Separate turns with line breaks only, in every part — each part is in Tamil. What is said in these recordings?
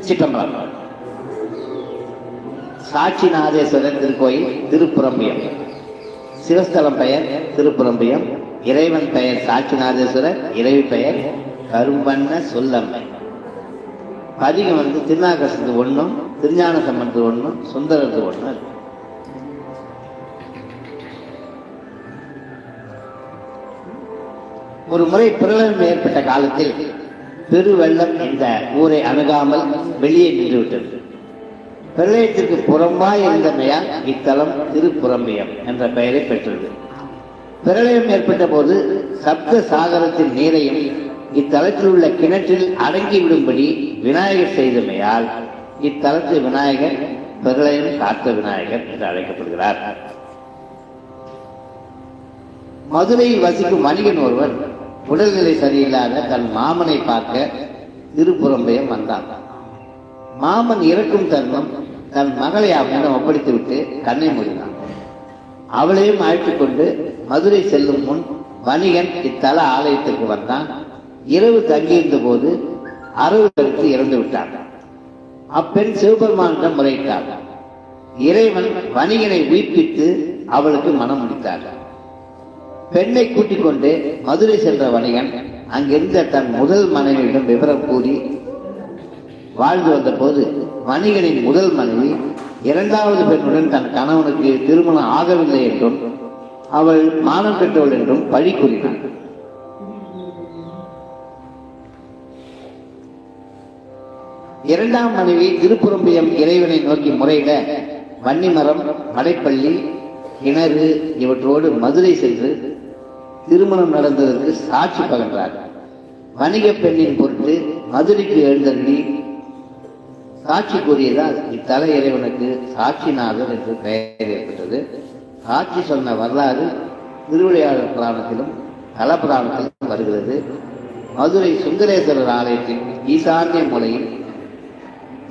சிற்றம்பலம். சாட்சிநாதேஸ்வரர் திருக்கோயில் திருப்புறம்பியம். சிவஸ்தலம் பெயர் திருப்புறம்பியம். இறைவன் பெயர் சாட்சிநாதேஸ்வரர். இறைவி பெயர் கரும்பண்ண சொல்லம்மை. பதிகம் திருநாகரசு ஒன்றும் திருஞான சம்பந்தது ஒன்றும் சுந்தரது ஒன்று. ஒரு முறை பிரளயம் ஏற்பட்ட காலத்தில் பெருவெள்ளம் இந்த ஊரை அணுகாமல் வெளியே நின்றுவிட்டது. பிரளயத்திற்கு புறம்பாய் இருந்தமையால் இத்தலம் திருப்புறம்பியம் என்ற பெயரை பெற்றது. பிரளயம் ஏற்பட்ட போது சப்த சாகரத்தின் நீரையும் இத்தலத்தில் உள்ள கிணற்றில் அடங்கிவிடும்படி விநாயகர் செய்தமையால் இத்தலத்து விநாயகர் பிரளயம் காத்த விநாயகர் என்று அழைக்கப்படுகிறார். மதுரையில் வசிக்கும் வணிகன் ஒருவன் உடல்நிலை சரியில்லாத தன் மாமனை பார்க்க திருப்புறம்பியம் வந்தான். மாமன் இறக்கும் தருணம் தன் மகளை அவனிடம் ஒப்படைத்துவிட்டு கண்ணை மூடினான். அவளையும் அழைத்துக் கொண்டு மதுரை செல்லும் முன் வணிகன் இத்தல ஆலயத்திற்கு வந்தான். இரவு தங்கியிருந்த போது அரவு இறந்து விட்டான். அப்பெண் சிவபெருமானிடம் முறையிட்டாள். இறைவன் வணிகனை உயிர்ப்பித்து அவளுக்கு மனம் முடித்தார். பெண்ணை கூட்டிக் கொண்டு மதுரை சென்ற வணிகன் அங்கிருந்த தன் முதல் மனைவியிடம் விவரம் கூறி வாழ்ந்து வந்த போது வணிகனின் முதல் மனைவி இரண்டாவது பெண்ணுடன் தன் கணவனுக்கு திருமணம் ஆகவில்லை என்றும் அவள் மானம் பெற்றவள் என்றும் பழி கூறினாள். இரண்டாம் மனைவி திருப்புறம்பியம் இறைவனை நோக்கி முறையிட வன்னிமரம், மடைப்பள்ளி, கிணறு இவற்றோடு மதுரை சென்று திருமணம் நடந்ததற்கு சாட்சி பகன்றார். வணிக பெண்ணின் பொருட்டு மதுரைக்கு எழுந்தருளி சாட்சி கூறியதால் இத்தல இறைவனுக்கு சாட்சிநாதர் என்று பெயர் ஏற்பட்டது. சாட்சி சொன்ன வரலாறு திருவிளையாடல் புராணத்திலும் தல புராணத்திலும் வருகிறது. மதுரை சுந்தரேஸ்வரர் ஆலயத்தின் ஈசான்ய மூலையில்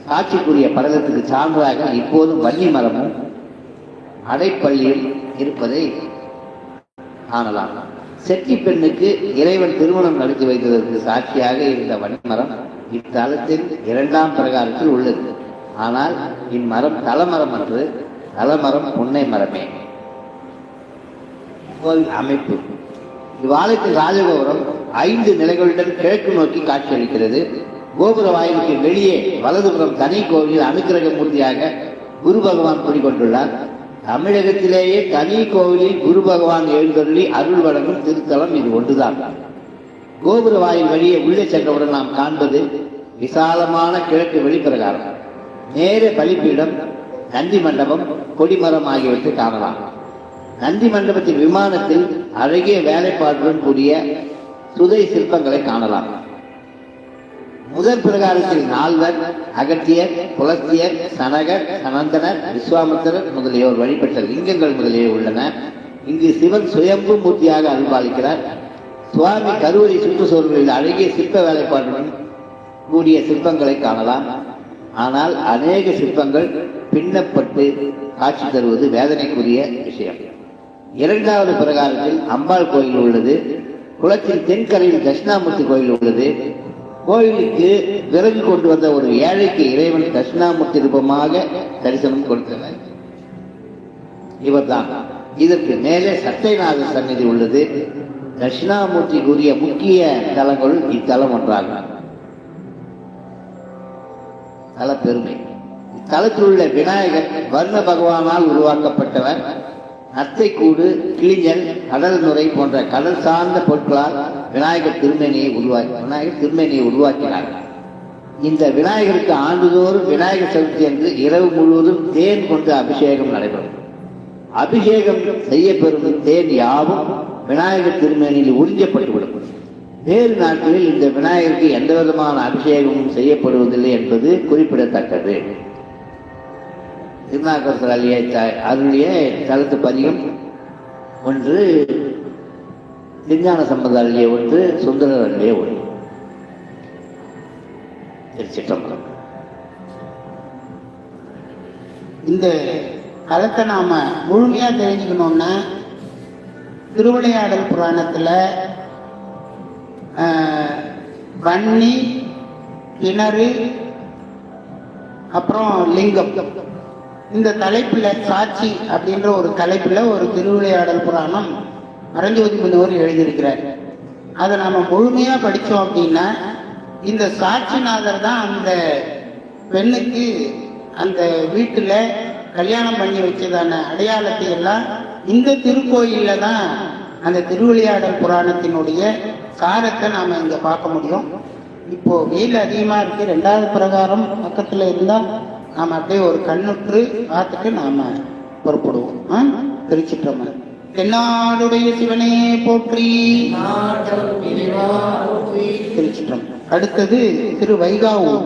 சாட்சி கூறிய படலத்துக்கு சான்றாக இப்போதும் வன்னி மரமும் அடைப்பள்ளியும் இருப்பதை காணலாம். செட்டி பெண்ணுக்கு இறைவன் திருமணம் நடத்தி வைத்ததற்கு சாட்சியாக இருந்த வன்னிமரம் இத்தலத்தின் இரண்டாம் பிரகாரத்தில் உள்ளது. ஆனால் இம்மரம் தலமரம் என்று, தலமரம் புன்னை மரமே. கோவில் அமைப்பு. இவ்வாலயத்தின் ராஜகோபுரம் 5 நிலைகளுடன் கிழக்கு நோக்கி காட்சியளிக்கிறது. கோபுர வாயிலுக்கு வெளியே வலதுபுறம் தனி கோவிலில் அனுக்கிரக மூர்த்தியாக குரு பகவான் குடிக்கொண்டுள்ளார். தமிழகத்திலேயே தனி கோவிலில் குரு பகவான் எழுந்தருளி அருள் வழங்கும் திருத்தலம் இது ஒன்றுதான். கோபுர வாயில் வழியே உள்ளே சென்றவுடன் நாம் காண்பது விசாலமான கிழக்கு வெளிப்பிரகாரம். நேர பலிப்பீடம், நந்தி மண்டபம், கொடிமரம் ஆகியவற்றை காணலாம். நந்தி மண்டபத்தின் விமானத்தில் அழகிய வேலைப்பாட்டுடன் கூடிய சுதை சிற்பங்களை காணலாம். முதல் பிரகாரத்தில் 4 அகத்தியர், புலஸ்தியர், சனகர், சனந்தனர், விஸ்வாமித்திரர் முதலியோர் வழிபட்ட லிங்கங்கள் முதலியே உள்ளன. இங்கு சிவன் சுயம்பு மூர்த்தியாக அருள்பாலிக்கிறார். சுவாமி கருவறை சுற்றுச்சூழல்களில் அழகிய சிற்ப வேலைப்பாட்டுடன் கூடிய சிற்பங்களை காணலாம். ஆனால் அநேக சிற்பங்கள் பின்னப்பட்டு காட்சி தருவது வேதனைக்குரிய விஷயம். 2வது பிரகாரத்தில் அம்பாள் கோயில் உள்ளது. குளத்தின் தென்கரையில் தட்சிணாமூர்த்தி கோயில் உள்ளது. கோயிலுக்கு விறகு கொண்டு வந்த ஒரு ஏழைக்கு இறைவன் தட்சிணாமூர்த்தி ரூபமாக தரிசனம் கொடுத்தனர். இவர்தான். இதற்கு மேலே சட்டைநாதர் சந்நிதி உள்ளது. தட்சிணாமூர்த்தி கூறிய முக்கிய தலங்கள் இத்தலம் ஒன்றாகும். தல பெருமை. இத்தலத்தில் உள்ள விநாயகர் வர்ண பகவானால் உருவாக்கப்பட்டவர். நத்தைக்கூடு, கிளிஞ்சல், கடல் நுரை போன்ற கடல் சார்ந்த பொருட்களால் விநாயகர் திருமேனியை உருவாக்கினார். இந்த விநாயகருக்கு ஆண்டுதோறும் விநாயகர் சதுர்த்தி என்று இரவு முழுவதும் தேன் கொண்டு அபிஷேகம் நடைபெறும். அபிஷேகம் செய்யப்பெறும் தேன் யாவும் விநாயகர் திருமேனியில் உறிஞ்சப்பட்டுவிடும். வேறு நாட்களில் இந்த விநாயகருக்கு எந்த விதமான அபிஷேகமும் செய்யப்படுவதில்லை என்பது குறிப்பிடத்தக்கது. திருநாகரசர் அருளிய தலத்து பதிகம் 1, திருஞான சம்பந்தர் அருளிய 1, சுந்தரர் அருளிய 1. திருச்சிற்றம்பலம்.
இந்த கலத்தை நாம முழுமையா தெரிஞ்சுக்கணும்னா திருவிளையாடல் புராணத்துல வன்னி, கிணறு, அப்புறம் லிங்கம். இந்த தலைப்புல சாட்சி அப்படின்ற ஒரு தலைப்புல ஒரு திருவிளையாடல் புராணம் மறைஞ்சோதி முனிவர் எழுதியிருக்கிறார். அதை நம்ம முழுமையா படித்தோம் அப்படின்னா இந்த சாட்சிநாதர் தான் அந்த பெண்ணுக்கு அந்த வீட்டில் கல்யாணம் பண்ணி வச்சதான அடையாளத்தை எல்லாம் இந்த திருக்கோயில்ல தான் அந்த திருவிளையாடல் புராணத்தினுடைய சாரத்தை நாம் இங்கே பார்க்க முடியும். இப்போ வெயில் அதிகமாக இருக்கு, 2வது பிரகாரம் பக்கத்தில் இருந்தால் நாம் அப்படியே ஒரு கண்ணுற்று பார்த்துட்டு நாம் புறப்படுவோம். திருச்சிற்றம்பலம். தென்னாடுடைய சிவனே போற்றி. திருச்சிற்றம்பலம். அடுத்தது திரு வைகாவூர்.